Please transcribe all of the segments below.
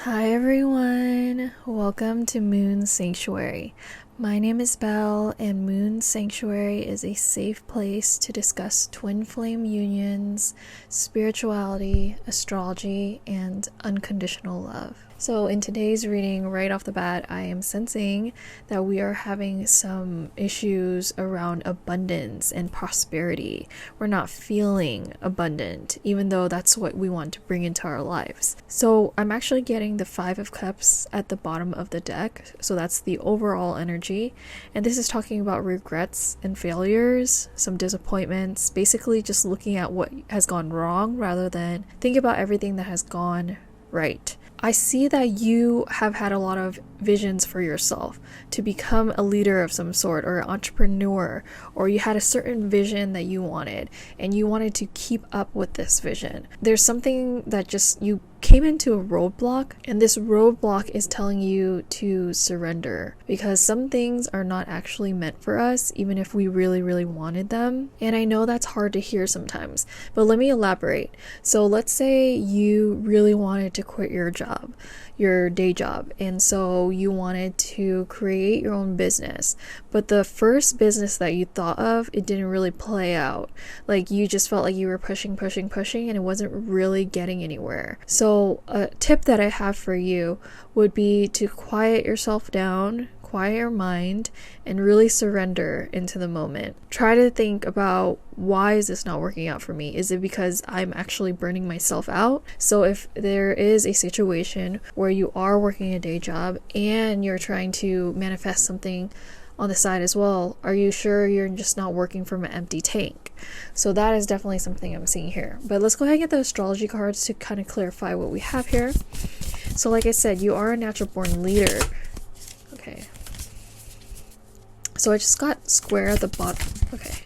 Hi everyone, welcome to Moon Sanctuary. My name is Belle, and Moon Sanctuary is a safe place to discuss twin flame unions, spirituality, astrology, and unconditional love. So in today's reading, right off the bat, I am sensing that we are having some issues around abundance and prosperity. We're not feeling abundant, even though that's what we want to bring into our lives. So I'm actually getting the Five of Cups at the bottom of the deck. So that's the overall energy. And this is talking about regrets and failures, some disappointments, basically just looking at what has gone wrong rather than think about everything that has gone right. I see that you have had a lot of visions for yourself to become a leader of some sort or an entrepreneur, or you had a certain vision that you wanted and you wanted to keep up with this vision. There's something that just you came into a roadblock, and this roadblock is telling you to surrender because some things are not actually meant for us, even if we really wanted them. And I know that's hard to hear sometimes, but let me elaborate. So let's say you really wanted to quit your job, your day job, and so you wanted to create your own business, but the first business that you thought of, it didn't really play out. Like you just felt like you were pushing and it wasn't really getting anywhere. So a tip that I have for you would be to quiet yourself down, quiet your mind, and really surrender into the moment. Try to think about, why is this not working out for me? Is it because I'm actually burning myself out? So if there is a situation where you are working a day job and you're trying to manifest something on the side as well, are you sure you're just not working from an empty tank? So that is definitely something I'm seeing here. But let's go ahead and get the astrology cards to kind of clarify what we have here. So like I said, you are a natural born leader. Okay. So I just got square at the bottom. Okay.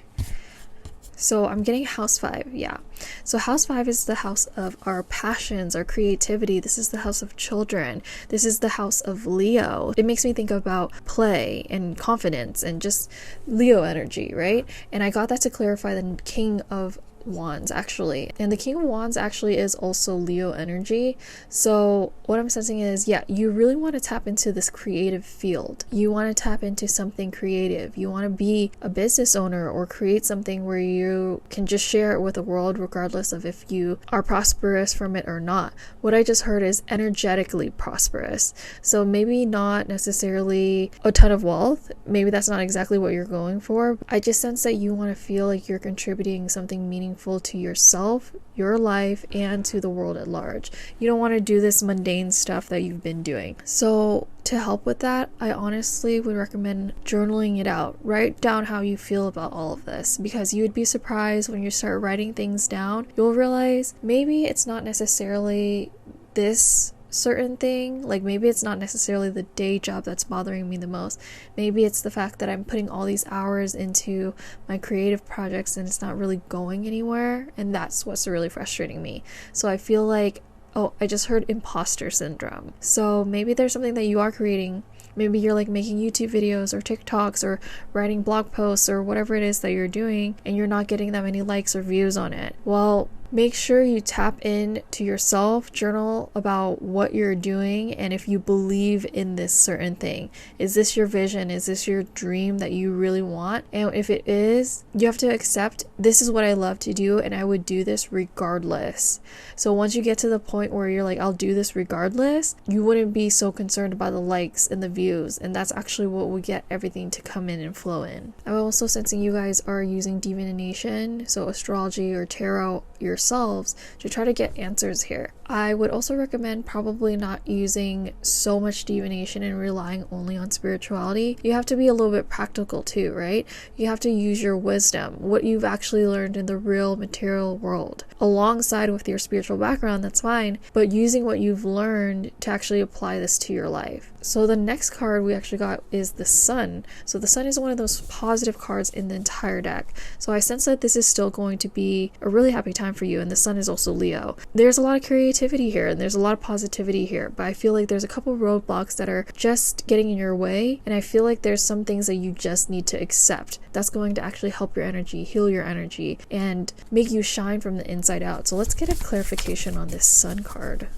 So I'm getting house 5, yeah. So house 5 is the house of our passions, our creativity. This is the house of children. This is the house of Leo. It makes me think about play and confidence and just Leo energy, right? And I got that to clarify the King of Wands actually, and the King of Wands actually is also Leo energy. So what I'm sensing is, yeah, you really want to tap into this creative field. You want to tap into something creative. You want to be a business owner or create something where you can just share it with the world regardless of if you are prosperous from it or not. What I just heard is energetically prosperous. So maybe not necessarily a ton of wealth. Maybe that's not exactly what you're going for. I just sense that you want to feel like you're contributing something meaningful to yourself, your life, and to the world at large. You don't want to do this mundane stuff that you've been doing. So to help with that, I honestly would recommend journaling it out. Write down how you feel about all of this, because you would be surprised when you start writing things down. You'll realize maybe it's not necessarily this certain thing, like maybe it's not necessarily the day job that's bothering me the most. Maybe it's the fact that I'm putting all these hours into my creative projects and it's not really going anywhere, and that's what's really frustrating me. So I feel like, oh, I just heard imposter syndrome. So maybe there's something that you are creating. Maybe you're like making YouTube videos or TikToks or writing blog posts or whatever it is that you're doing, and you're not getting that many likes or views on it. Well, make sure you tap in to yourself, journal about what you're doing, and if you believe in this certain thing. Is this your vision? Is this your dream that you really want? And if it is, you have to accept, this is what I love to do and I would do this regardless. So once you get to the point where you're like, I'll do this regardless, you wouldn't be so concerned about the likes and the views, and that's actually what will get everything to come in and flow in. I'm also sensing you guys are using divination, so astrology or tarot yourselves, to try to get answers here. I would also recommend probably not using so much divination and relying only on spirituality. You have to be a little bit practical too, right? You have to use your wisdom, what you've actually learned in the real material world, alongside with your spiritual background. That's fine, but using what you've learned to actually apply this to your life. So the next card we actually got is the Sun. So the Sun is one of those positive cards in the entire deck. So I sense that this is still going to be a really happy time for you, and the Sun is also Leo. There's a lot of creativity here and there's a lot of positivity here, but I feel like there's a couple roadblocks that are just getting in your way, and I feel like there's some things that you just need to accept. That's going to actually help your energy, heal your energy, and make you shine from the inside out. So let's get a clarification on this Sun card.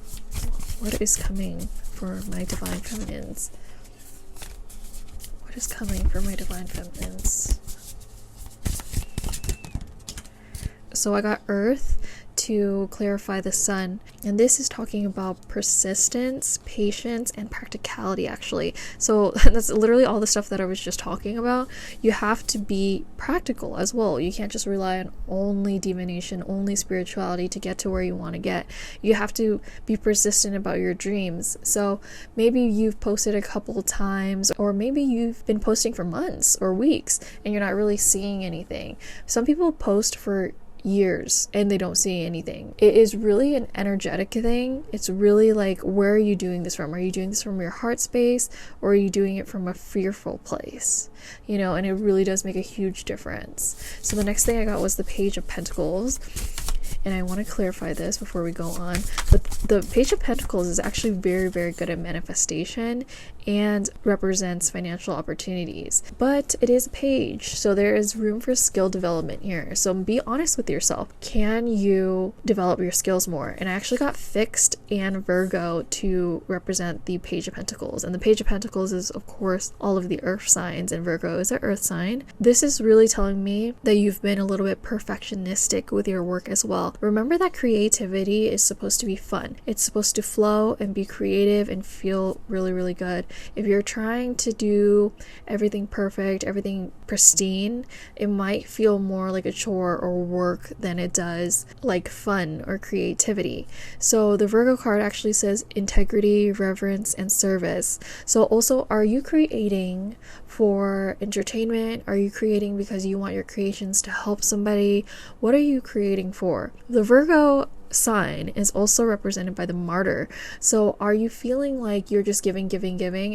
What is coming for my divine feminines? What is coming for my divine feminines? So I got Earth to clarify the Sun, and this is talking about persistence, patience, and practicality, actually. So that's literally all the stuff that I was just talking about. You have to be practical as well. You can't just rely on only divination, only spirituality to get to where you want to get. You have to be persistent about your dreams. So maybe you've posted a couple times, or maybe you've been posting for months or weeks and you're not really seeing anything. Some people post for years and they don't see anything. It is really an energetic thing. It's really like, where are you doing this from? Are you doing this from your heart space, or are you doing it from a fearful place? You know, and it really does make a huge difference. So the next thing I got was the Page of Pentacles, and I want to clarify this before we go on, but the Page of Pentacles is actually very, very good at manifestation and represents financial opportunities, but it is a page, so there is room for skill development here. So be honest with yourself. Can you develop your skills more? And I actually got Fixed and Virgo to represent the Page of Pentacles, and the Page of Pentacles is of course all of the earth signs, and Virgo is an earth sign. This is really telling me that you've been a little bit perfectionistic with your work as well. Remember that creativity is supposed to be fun. It's supposed to flow and be creative and feel really, really good. If you're trying to do everything perfect, everything pristine, it might feel more like a chore or work than it does like fun or creativity. So the Virgo card actually says integrity, reverence, and service. So also, are you creating for entertainment? Are you creating because you want your creations to help somebody? What are you creating for? The Virgo sign is also represented by the Martyr. So are you feeling like you're just giving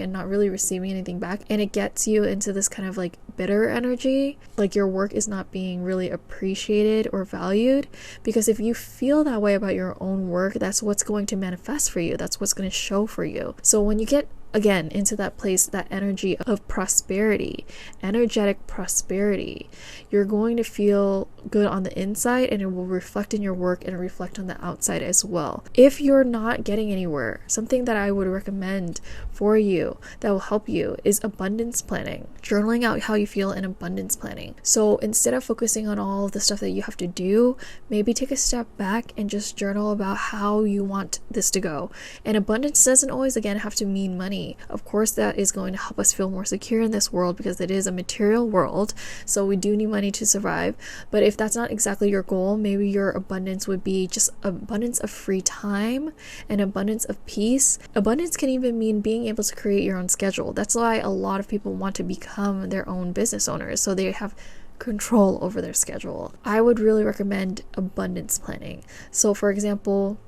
and not really receiving anything back, and it gets you into this kind of like bitter energy, like your work is not being really appreciated or valued? Because if you feel that way about your own work, that's what's going to manifest for you. That's what's going to show for you. So when you get again into that place, that energy of prosperity, energetic prosperity, you're going to feel good on the inside, and it will reflect in your work and reflect on the outside as well. If you're not getting anywhere, something that I would recommend for you that will help you is abundance planning, journaling out how you feel, and abundance planning. So instead of focusing on all of the stuff that you have to do, maybe take a step back and just journal about how you want this to go. And abundance doesn't always again have to mean money. Of course, that is going to help us feel more secure in this world because it is a material world, so we do need money to survive. But if that's not exactly your goal, maybe your abundance would be just abundance of free time and abundance of peace. Abundance can even mean being able to create your own schedule. That's why a lot of people want to become their own business owners, so they have control over their schedule. I would really recommend abundance planning. So for example,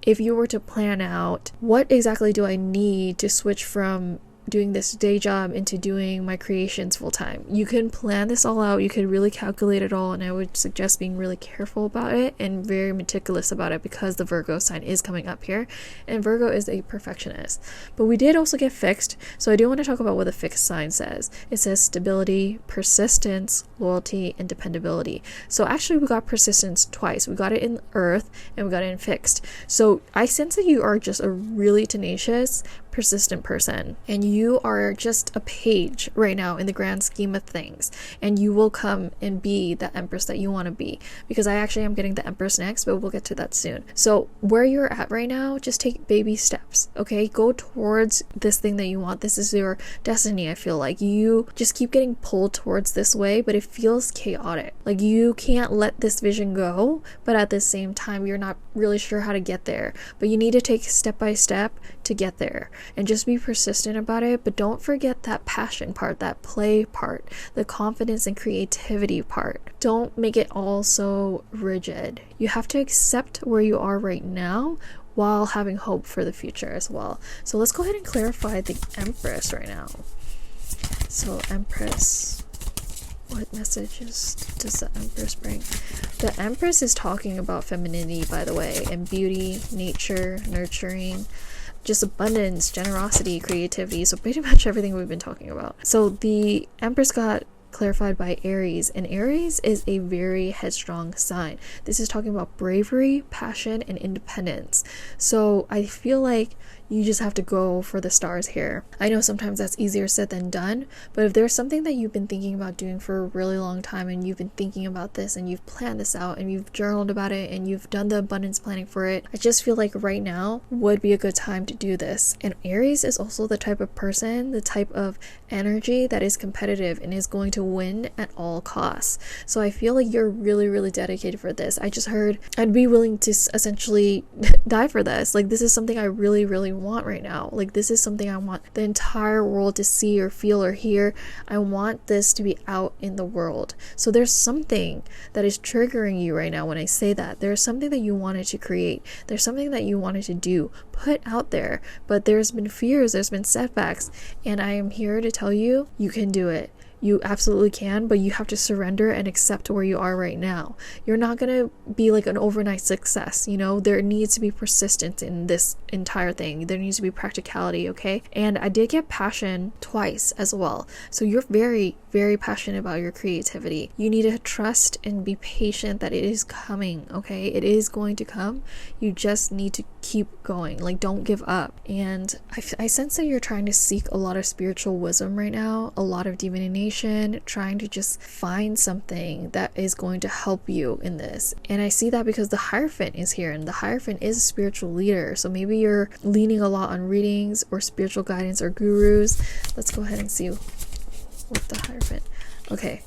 if you were to plan out, what exactly do I need to switch from doing this day job into doing my creations full time? You can plan this all out. You could really calculate it all, and I would suggest being really careful about it and very meticulous about it, because the Virgo sign is coming up here, and Virgo is a perfectionist. But we did also get Fixed, so I do want to talk about what the Fixed sign says. It says stability, persistence, loyalty, and dependability. So actually we got persistence twice. We got it in Earth and we got it in Fixed. So I sense that you are just a really tenacious, persistent person, and you are just a page right now in the grand scheme of things, and you will come and be the Empress that you want to be, because I actually am getting the Empress next, but we'll get to that soon. So where you're at right now, just take baby steps, okay? Go towards this thing that you want. This is your destiny. I feel like you just keep getting pulled towards this way, but it feels chaotic. Like you can't let this vision go, but at the same time you're not really sure how to get there, but you need to take step by step to get there. And just be persistent about it, but don't forget that passion part, that play part, the confidence and creativity part. Don't make it all so rigid. You have to accept where you are right now while having hope for the future as well. So let's go ahead and clarify the Empress right now. So Empress, what messages does the Empress bring? The Empress is talking about femininity, by the way, and beauty, nature, nurturing, just abundance, generosity, creativity. So pretty much everything we've been talking about. So the Empress got clarified by Aries, and Aries is a very headstrong sign. This is talking about bravery, passion, and independence. So I feel like you just have to go for the stars here. I know sometimes that's easier said than done, but if there's something that you've been thinking about doing for a really long time, and you've been thinking about this, and you've planned this out, and you've journaled about it, and you've done the abundance planning for it, I just feel like right now would be a good time to do this. And Aries is also the type of person, the type of energy that is competitive and is going to win at all costs. So I feel like you're really, really dedicated for this. I just heard I'd be willing to essentially die for this. Like, this is something I really, really want right now. Like, this is something I want the entire world to see or feel or hear. I want this to be out in the world. So there's something that is triggering you right now when I say that. There's something that you wanted to create. There's something that you wanted to do, put out there, but there's been fears, there's been setbacks, and I am here to tell you, you can do it. You absolutely can, but you have to surrender and accept where you are right now. You're not gonna be like an overnight success, you know? There needs to be persistence in this entire thing. There needs to be practicality, okay? And I did get passion twice as well. So you're very, very passionate about your creativity. You need to trust and be patient that it is coming, okay? It is going to come. You just need to keep going. Like, don't give up. And I sense that you're trying to seek a lot of spiritual wisdom right now, a lot of divination, trying to just find something that is going to help you in this. And I see that because the Hierophant is here, and the Hierophant is a spiritual leader. So maybe you're leaning a lot on readings or spiritual guidance or gurus. Let's go ahead and see what the Hierophant. Okay,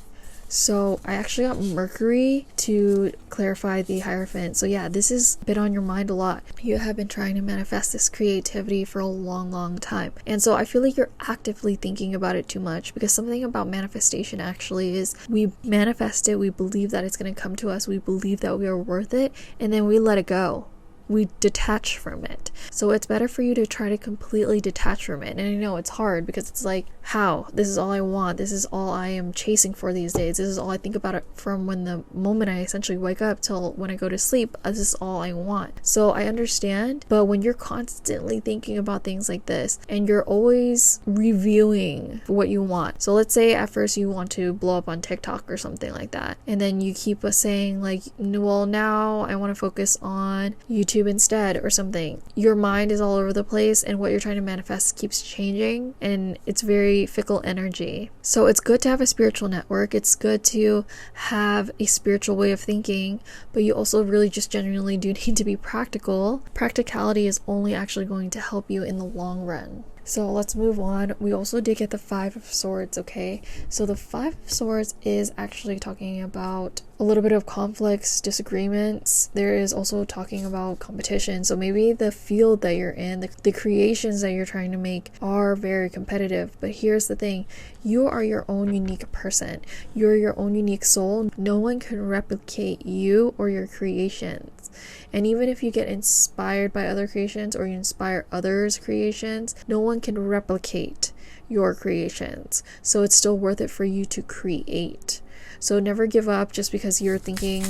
so I actually got Mercury to clarify the Hierophant. So yeah, this has been on your mind a lot. You have been trying to manifest this creativity for a long, long time. And so I feel like you're actively thinking about it too much, because something about manifestation actually is we manifest it, we believe that it's going to come to us, we believe that we are worth it, and then we let it go. We detach from it. So it's better for you to try to completely detach from it. And I know it's hard because it's like, how? This is all I want. This is all I am chasing for these days. This is all I think about it from when the moment I essentially wake up till when I go to sleep. This is all I want. So I understand, but when you're constantly thinking about things like this and you're always reviewing what you want. So let's say at first you want to blow up on TikTok or something like that. And then you keep saying like, well, now I want to focus on YouTube instead or something. Your mind is all over the place, and what you're trying to manifest keeps changing, and it's very fickle energy. So it's good to have a spiritual network. It's good to have a spiritual way of thinking, but you also really just genuinely do need to be practical. Practicality is only actually going to help you in the long run. So let's move on. We also did get the Five of Swords, okay? So the Five of Swords is actually talking about a little bit of conflicts, disagreements. There is also talking about competition. So maybe the field that you're in, the creations that you're trying to make are very competitive. But here's the thing. You are your own unique person. You're your own unique soul. No one can replicate you or your creations. And even if you get inspired by other creations or you inspire others' creations, no one can replicate your creations. So it's still worth it for you to create. So never give up just because you're thinking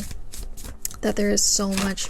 that there is so much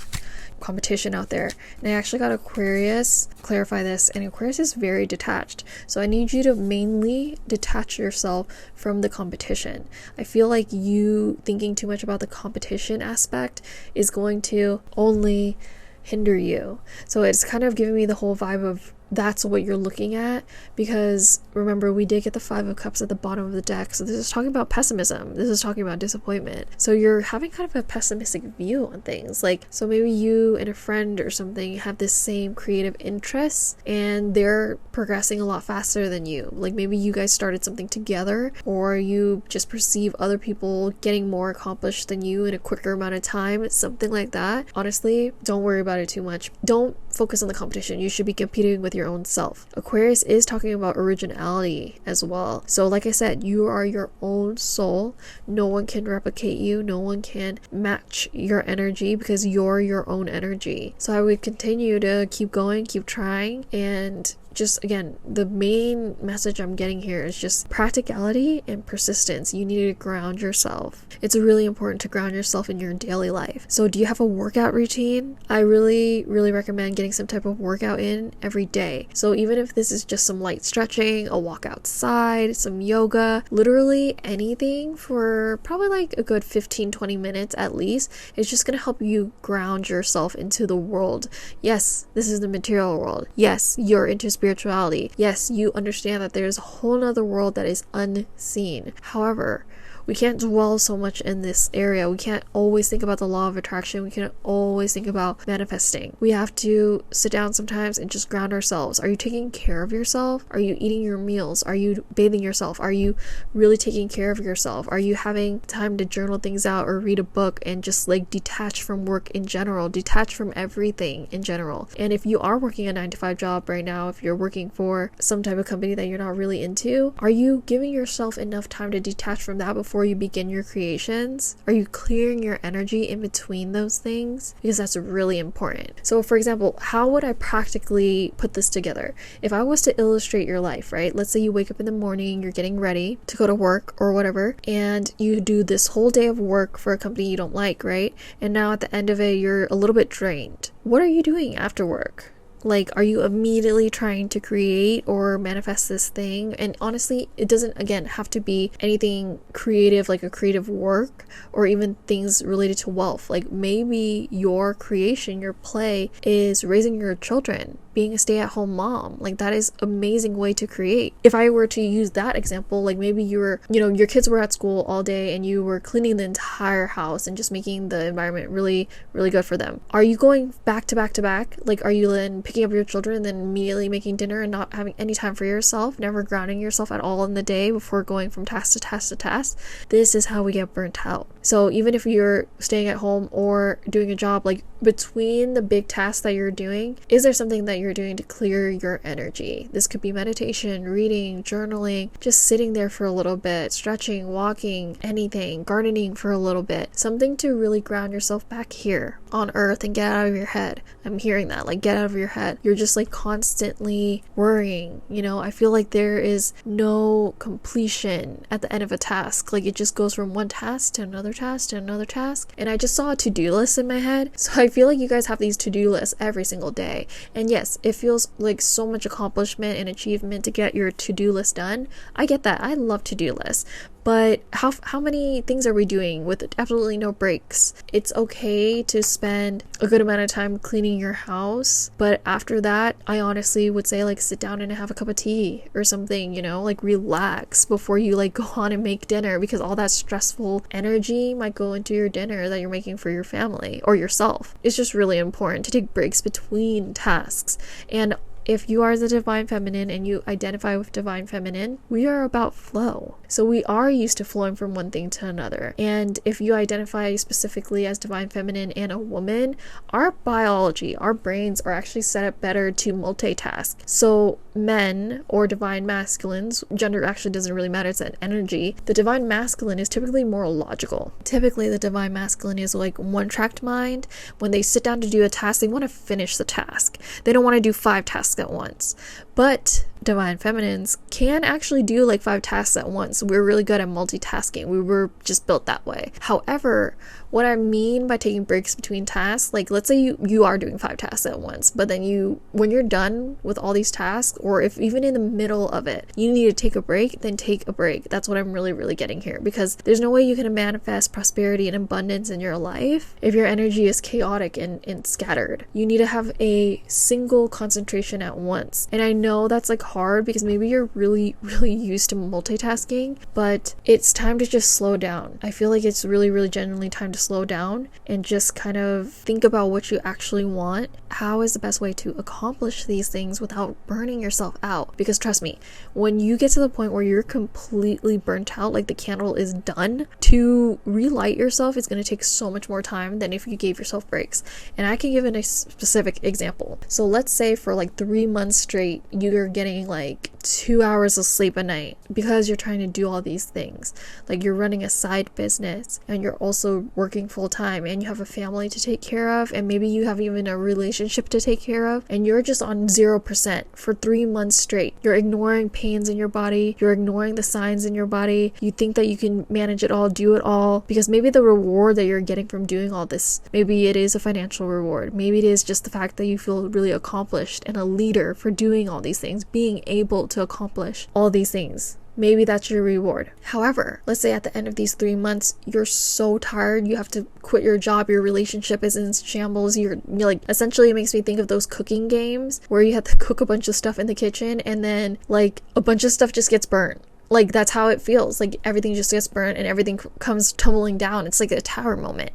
competition out there. And I actually got Aquarius clarify this, and Aquarius is very detached. So I need you to mainly detach yourself from the competition. I feel like you thinking too much about the competition aspect is going to only hinder you. So it's kind of giving me the whole vibe of that's what you're looking at, because remember, we did get the Five of Cups at the bottom of the deck. So this is talking about pessimism. This is talking about disappointment. So you're having kind of a pessimistic view on things. Like, so maybe you and a friend or something have this same creative interests and they're progressing a lot faster than you. Like maybe you guys started something together, or you just perceive other people getting more accomplished than you in a quicker amount of time, something like that. Honestly, don't worry about it too much. Don't focus on the competition. You should be competing with your own self. Aquarius is talking about originality as well. So like I said, you are your own soul. No one can replicate you. No one can match your energy because you're your own energy. So I would continue to keep going, keep trying, and just again, the main message I'm getting here is just practicality and persistence. You need to ground yourself. It's really important to ground yourself in your daily life. So do you have a workout routine? I really recommend getting getting some type of workout in every day. So even if this is just some light stretching, a walk outside, some yoga, literally anything for probably like a good 15-20 minutes at least, it's just going to help you ground yourself into the world. Yes, this is the material world. Yes, you're into spirituality. Yes, you understand that there's a whole nother world that is unseen. However, we can't dwell so much in this area. We can't always think about the law of attraction. We can't always think about manifesting. We have to sit down sometimes and just ground ourselves. Are you taking care of yourself? Are you eating your meals? Are you bathing yourself? Are you really taking care of yourself? Are you having time to journal things out or read a book and just like detach from work in general, detach from everything in general? And if you are working a 9-to-5 job right now, if you're working for some type of company that you're not really into, are you giving yourself enough time to detach from that before you begin your creations? Are you clearing your energy in between those things? Because that's really important. So for example, how would I practically put this together? If I was to illustrate your life, right? Let's say you wake up in the morning, you're getting ready to go to work or whatever, and you do this whole day of work for a company you don't like, right? And now at the end of it, you're a little bit drained. What are you doing after work? Like, are you immediately trying to create or manifest this thing? And honestly, it doesn't, again, have to be anything creative, like a creative work, or even things related to wealth. Like maybe your creation, your play is raising your children, being a stay-at-home mom. Like that is an amazing way to create. If I were to use that example, like maybe you were, your kids were at school all day and you were cleaning the entire house and just making the environment really, really good for them. Are you going back to back to back? Like, are you then picking up your children and then immediately making dinner and not having any time for yourself, never grounding yourself at all in the day before going from task to task to task? This is how we get burnt out. So even if you're staying at home or doing a job, like between the big tasks that you're doing, is there something that you're doing to clear your energy? This could be meditation, reading, journaling, just sitting there for a little bit, stretching, walking, anything, gardening for a little bit, something to really ground yourself back here on earth and get out of your head. I'm hearing that, like, get out of your head. You're just like constantly worrying. I feel like there is no completion at the end of a task. Like it just goes from one task to another task to another task. And I just saw a to-do list in my head. So I feel like you guys have these to-do lists every single day. And yes, it feels like so much accomplishment and achievement to get your to-do list done. I get that. I love to-do lists. But how many things are we doing with absolutely no breaks? It's okay to spend a good amount of time cleaning your house, but after that, I honestly would say like sit down and have a cup of tea or something, like relax before you like go on and make dinner, because all that stressful energy might go into your dinner that you're making for your family or yourself. It's just really important to take breaks between tasks. And if you are the divine feminine and you identify with divine feminine, we are about flow. So we are used to flowing from one thing to another. And if you identify specifically as divine feminine and a woman, our biology, our brains are actually set up better to multitask. So men or divine masculines, gender actually doesn't really matter, it's an energy. The divine masculine is typically more logical. Typically the divine masculine is like one-tracked mind. When they sit down to do a task, they want to finish the task. They don't want to do 5 tasks at once. But divine feminines can actually do like 5 tasks at once. We're really good at multitasking. We were just built that way. However, what I mean by taking breaks between tasks, like let's say you are doing 5 tasks at once, but then when you're done with all these tasks, or if even in the middle of it, you need to take a break, then take a break. That's what I'm really, really getting here, because there's no way you can manifest prosperity and abundance in your life if your energy is chaotic and scattered. You need to have a single concentration at once. And I know that's like hard because maybe you're really, really used to multitasking, but it's time to just slow down. I feel like it's really, really genuinely time to slow down and just kind of think about what you actually want. How is the best way to accomplish these things without burning yourself out? Because trust me, when you get to the point where you're completely burnt out, like the candle is done, to relight yourself is going to take so much more time than if you gave yourself breaks. And I can give a specific example. So let's say for like 3 months straight, you're getting getting like 2 hours of sleep a night because you're trying to do all these things. Like you're running a side business and you're also working full time and you have a family to take care of, and maybe you have even a relationship to take care of, and you're just on 0% for 3 months straight. You're ignoring pains in your body, you're ignoring the signs in your body. You think that you can manage it all, do it all, because maybe the reward that you're getting from doing all this, maybe it is a financial reward, maybe it is just the fact that you feel really accomplished and a leader for doing all these things, being able to accomplish all these things. Maybe that's your reward. However, let's say at the end of these 3 months, you're so tired, you have to quit your job, your relationship is in shambles, you're like, essentially it makes me think of those cooking games where you have to cook a bunch of stuff in the kitchen and then like a bunch of stuff just gets burnt. Like that's how it feels. Like everything just gets burnt and everything comes tumbling down. It's like a tower moment.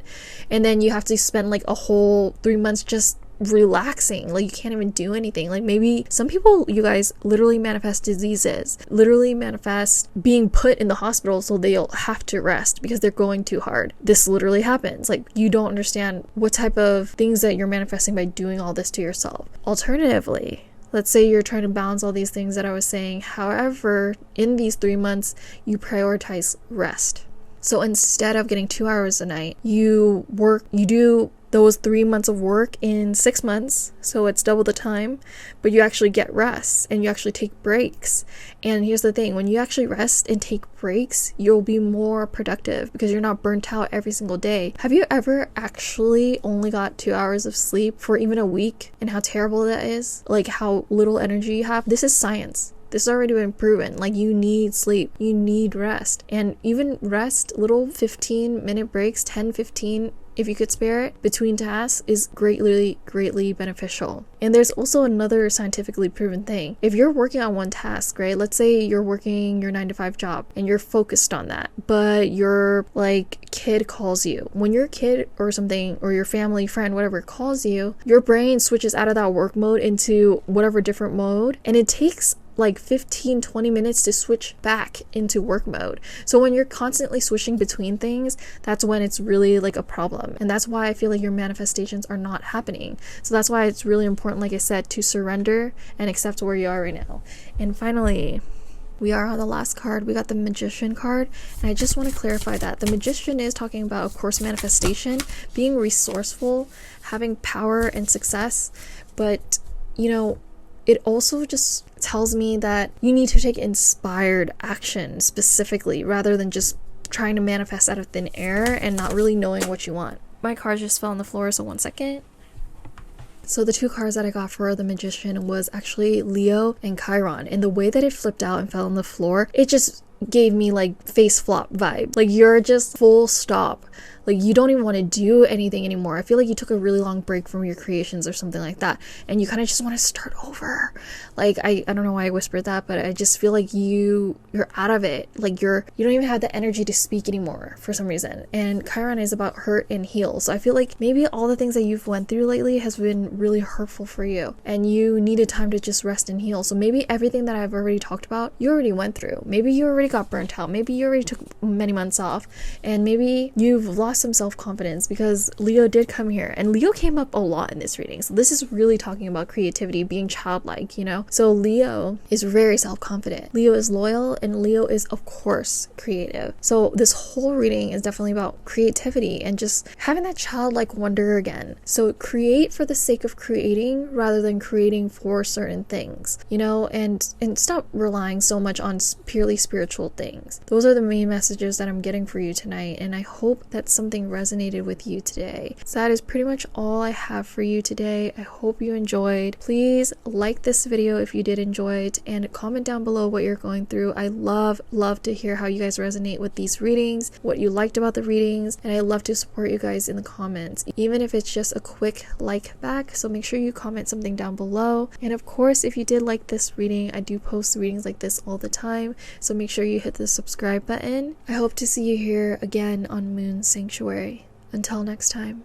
And then you have to spend like a whole 3 months just relaxing. Like you can't even do anything. Like maybe some people, you guys, literally manifest diseases, literally manifest being put in the hospital so they'll have to rest because they're going too hard. This literally happens. Like you don't understand what type of things that you're manifesting by doing all this to yourself. Alternatively, let's say you're trying to balance all these things that I was saying. However, in these 3 months, you prioritize rest. So instead of getting 2 hours a night, you do those 3 months of work in 6 months, so it's double the time, but you actually get rest and you actually take breaks. And here's the thing, when you actually rest and take breaks, you'll be more productive because you're not burnt out every single day. Have you ever actually only got 2 hours of sleep for even a week, and how terrible that is? Like how little energy you have? This is science. This has already been proven. Like you need sleep, you need rest, and even rest, little 15-minute breaks, 10-15 if you could spare it between tasks, is greatly beneficial. And there's also another scientifically proven thing. If you're working on one task, right, let's say you're working your 9-to-5 job and you're focused on that, but your like kid calls you. When your kid or something, or your family, friend, whatever calls you, your brain switches out of that work mode into whatever different mode, and it takes like 15-20 minutes to switch back into work mode. So when you're constantly switching between things, that's when it's really like a problem. And that's why I feel like your manifestations are not happening. So that's why it's really important, like I said, to surrender and accept where you are right now. And finally, we are on the last card. We got the Magician card, and I just want to clarify that the Magician is talking about, of course, manifestation, being resourceful, having power and success, but you know, it also just tells me that you need to take inspired action specifically, rather than just trying to manifest out of thin air and not really knowing what you want. My card just fell on the floor, so 1 second. So the 2 cards that I got for the Magician was actually Leo and Chiron, and the way that it flipped out and fell on the floor, it just gave me like face flop vibe. Like you're just full stop. Like you don't even want to do anything anymore. I feel like you took a really long break from your creations or something like that, and you kind of just want to start over. Like I don't know why I whispered that, but I just feel like you're out of it. Like you don't even have the energy to speak anymore for some reason. And Chiron is about hurt and heal. So I feel like maybe all the things that you've went through lately has been really hurtful for you, and you needed time to just rest and heal. So maybe everything that I've already talked about, you already went through. Maybe you already got burnt out. Maybe you already took many months off, and maybe you've lost some self-confidence, because Leo did come here, and Leo came up a lot in this reading. So this is really talking about creativity, being childlike, you know? So Leo is very self-confident. Leo is loyal, and Leo is, of course, creative. So this whole reading is definitely about creativity and just having that childlike wonder again. So create for the sake of creating rather than creating for certain things, you know, and stop relying so much on purely spiritual things. Those are the main messages that I'm getting for you tonight, and I hope that something resonated with you today. So that is pretty much all I have for you today. I hope you enjoyed. Please like this video if you did enjoy it, and comment down below what you're going through. I love to hear how you guys resonate with these readings, what you liked about the readings, and I love to support you guys in the comments, even if it's just a quick like back. So make sure you comment something down below. And of course, if you did like this reading, I do post readings like this all the time, so make sure you hit the subscribe button. I hope to see you here again on Moon Sanctuary. Until next time.